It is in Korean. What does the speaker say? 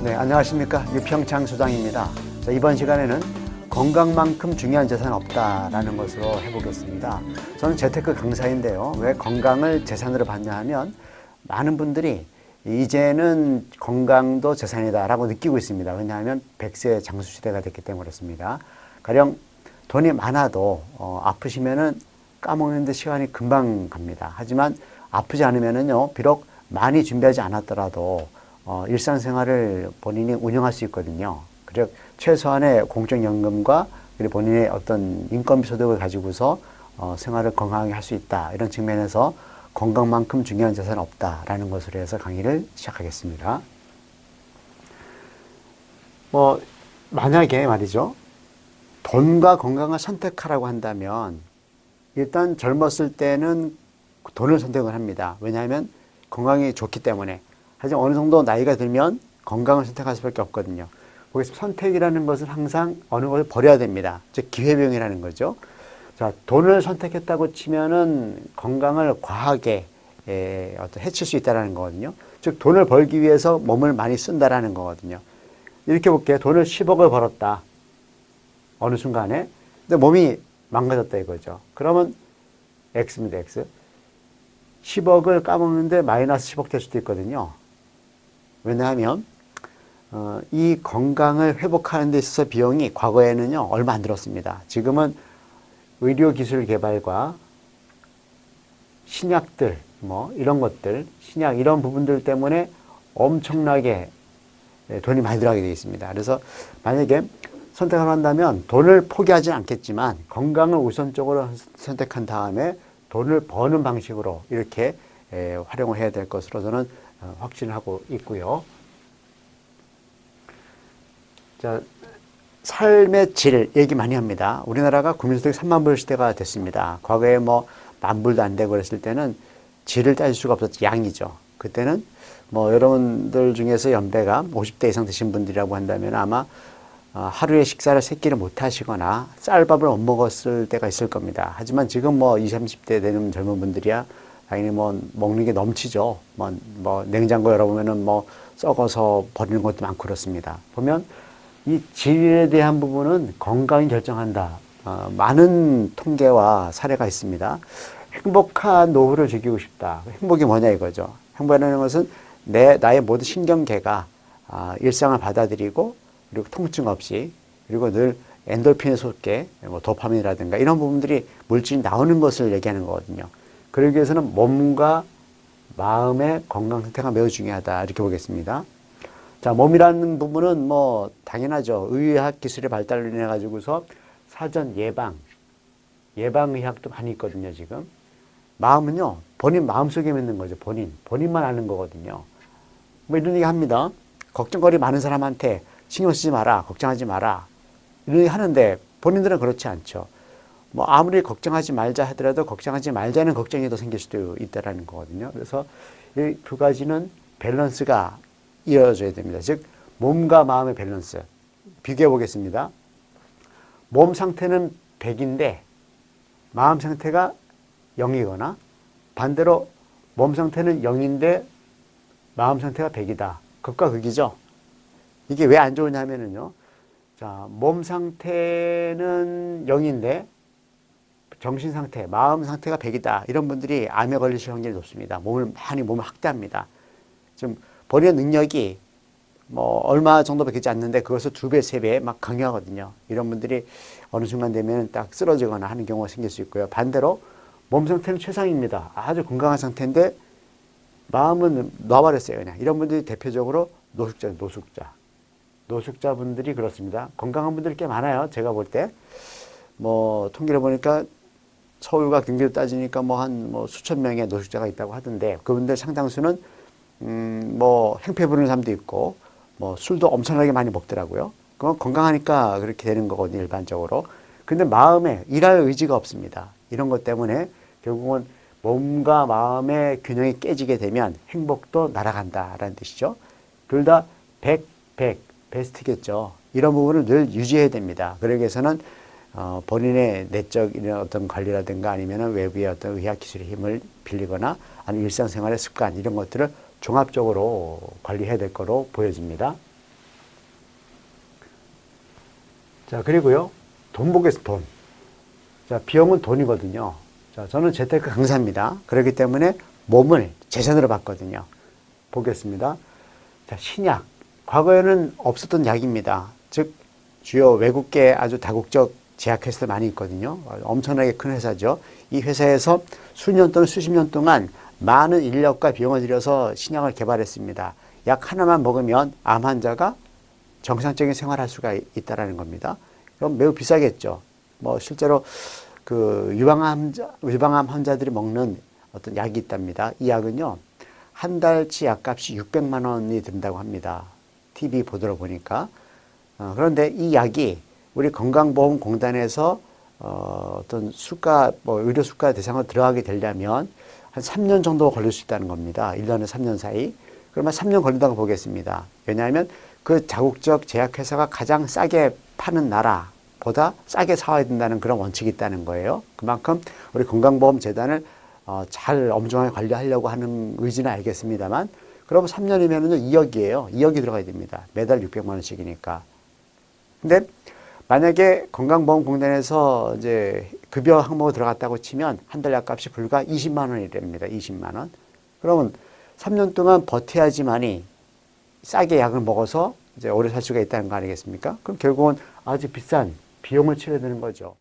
네, 안녕하십니까. 유평창 소장입니다. 자, 이번 시간에는 건강만큼 중요한 재산은 없다라는 것으로 해보겠습니다. 저는 재테크 강사인데요. 왜 건강을 재산으로 봤냐 하면 많은 분들이 이제는 건강도 재산이다라고 느끼고 있습니다. 왜냐하면 100세 장수 시대가 됐기 때문에 그렇습니다. 가령 돈이 많아도 아프시면은 까먹는데 시간이 금방 갑니다. 하지만 아프지 않으면은요, 비록 많이 준비하지 않았더라도 일상생활을 본인이 운영할 수 있거든요. 그리고 최소한의 공적연금과 그리고 본인의 어떤 인건비 소득을 가지고서 생활을 건강하게 할 수 있다. 이런 측면에서 건강만큼 중요한 재산은 없다라는 것으로 해서 강의를 시작하겠습니다. 만약에 말이죠. 돈과 건강을 선택하라고 한다면 일단 젊었을 때는 돈을 선택을 합니다. 왜냐하면 건강이 좋기 때문에. 하지만 어느 정도 나이가 들면 건강을 선택할 수밖에 없거든요. 거기서 선택이라는 것은 항상 어느 것을 버려야 됩니다. 즉 기회비용이라는 거죠. 자, 돈을 선택했다고 치면은 건강을 과하게 해칠 수 있다는 거거든요. 즉 돈을 벌기 위해서 몸을 많이 쓴다라는 거거든요. 이렇게 볼게요. 돈을 10억을 벌었다. 어느 순간에. 근데 몸이 망가졌다 이거죠. 그러면 X입니다. X. 10억을 까먹는데 마이너스 10억 될 수도 있거든요. 왜냐하면 이 건강을 회복하는 데 있어서 비용이 과거에는요 얼마 안 들었습니다. 지금은 의료기술 개발과 신약들 이런 것들, 신약 이런 부분들 때문에 엄청나게 돈이 많이 들어가게 되어 있습니다. 그래서 만약에 선택을 한다면 돈을 포기하지 않겠지만 건강을 우선적으로 선택한 다음에 돈을 버는 방식으로 이렇게 활용을 해야 될 것으로 저는 확신을 하고 있고요. 자, 삶의 질 얘기 많이 합니다. 우리나라가 국민소득이 3만 불 시대가 됐습니다. 과거에 10,000불도 안 되고 그랬을 때는 질을 따질 수가 없었죠. 양이죠. 그때는 여러분들 중에서 연배가 50대 이상 되신 분들이라고 한다면 아마 하루에 식사를 3끼를 못 하시거나 쌀밥을 못 먹었을 때가 있을 겁니다. 하지만 지금 20, 30대 되는 젊은 분들이야 당연히 먹는 게 넘치죠. 냉장고 열어보면은 썩어서 버리는 것도 많고 그렇습니다. 보면 이 질에 대한 부분은 건강이 결정한다. 많은 통계와 사례가 있습니다. 행복한 노후를 즐기고 싶다. 행복이 뭐냐 이거죠. 행복이라는 것은 나의 모든 신경계가 일상을 받아들이고 그리고 통증 없이 그리고 늘 엔돌핀에 솟게 도파민이라든가 이런 부분들이 물질이 나오는 것을 얘기하는 거거든요. 그러기 위해서는 몸과 마음의 건강 상태가 매우 중요하다 이렇게 보겠습니다. 자, 몸이라는 부분은 당연하죠. 의학 기술의 발달로 인해 가지고서 사전 예방의학도 많이 있거든요, 지금. 마음은요, 본인 마음속에 있는 거죠, 본인만 아는 거거든요. 이런 얘기 합니다. 걱정거리 많은 사람한테 신경 쓰지 마라, 걱정하지 마라. 이런 얘기 하는데 본인들은 그렇지 않죠. 아무리 걱정하지 말자 하더라도 걱정하지 말자는 걱정이 더 생길 수도 있다라는 거거든요. 그래서 이 두 가지는 밸런스가 이어져야 됩니다. 즉, 몸과 마음의 밸런스. 비교해 보겠습니다. 몸 상태는 100인데 마음 상태가 0이거나 반대로 몸 상태는 0인데 마음 상태가 100이다. 극과 극이죠. 이게 왜 안 좋으냐면요. 자, 몸 상태는 0인데 정신 상태, 마음 상태가 100이다. 이런 분들이 암에 걸리실 확률이 높습니다. 몸을 학대합니다. 좀 본인의 능력이 얼마 정도밖에 되지 않는데 그것을 2배, 3배 막 강요하거든요. 이런 분들이 어느 순간 되면 딱 쓰러지거나 하는 경우가 생길 수 있고요. 반대로 몸 상태는 최상입니다. 아주 건강한 상태인데 마음은 놔버렸어요. 그냥. 이런 분들이 대표적으로 노숙자분들이 그렇습니다. 건강한 분들이 꽤 많아요. 제가 볼 때. 통계를 보니까 서울과 경기를 따지니까 수천 명의 노숙자가 있다고 하던데 그분들 상당수는 행패 부리는 사람도 있고 술도 엄청나게 많이 먹더라고요. 그건 건강하니까 그렇게 되는 거거든요, 일반적으로. 근데 마음에 일할 의지가 없습니다. 이런 것 때문에 결국은 몸과 마음의 균형이 깨지게 되면 행복도 날아간다라는 뜻이죠. 둘 다 100, 베스트겠죠. 이런 부분을 늘 유지해야 됩니다. 그러기 위해서는 본인의 내적인 어떤 관리라든가 아니면 외부의 어떤 의학 기술의 힘을 빌리거나 아니면 일상생활의 습관 이런 것들을 종합적으로 관리해야 될 거로 보여집니다. 자, 그리고요. 돈 보겠습니다. 돈. 자, 비용은 돈이거든요. 자, 저는 재테크 강사입니다. 그렇기 때문에 몸을 재산으로 봤거든요. 보겠습니다. 자, 신약. 과거에는 없었던 약입니다. 즉, 주요 외국계 아주 다국적 제약회사들 많이 있거든요. 엄청나게 큰 회사죠. 이 회사에서 수년 또는 수십 년 동안 많은 인력과 비용을 들여서 신약을 개발했습니다. 약 하나만 먹으면 암 환자가 정상적인 생활을 할 수가 있다는 겁니다. 그럼 매우 비싸겠죠. 뭐 실제로 그 유방암 환자들이 먹는 어떤 약이 있답니다. 이 약은요, 한 달치 약값이 600만 원이 든다고 합니다. TV 보도를 보니까. 그런데 이 약이 우리 건강보험공단에서 어떤 수가, 뭐 의료 수가 대상으로 들어가게 되려면 한 3년 정도 걸릴 수 있다는 겁니다. 1년에 3년 사이. 그러면 3년 걸린다고 보겠습니다. 왜냐하면 그 자국적 제약회사가 가장 싸게 파는 나라보다 싸게 사와야 된다는 그런 원칙이 있다는 거예요. 그만큼 우리 건강보험재단을 잘 엄중하게 관리하려고 하는 의지는 알겠습니다만, 그러면 3년이면은 2억이에요. 2억이 들어가야 됩니다. 매달 600만 원씩이니까. 근데 만약에 건강보험공단에서 이제 급여 항목으로 들어갔다고 치면 한 달 약값이 불과 20만 원이 됩니다. 20만 원. 그러면 3년 동안 버텨야지만이 싸게 약을 먹어서 이제 오래 살 수가 있다는 거 아니겠습니까? 그럼 결국은 아주 비싼 비용을 치러야 되는 거죠.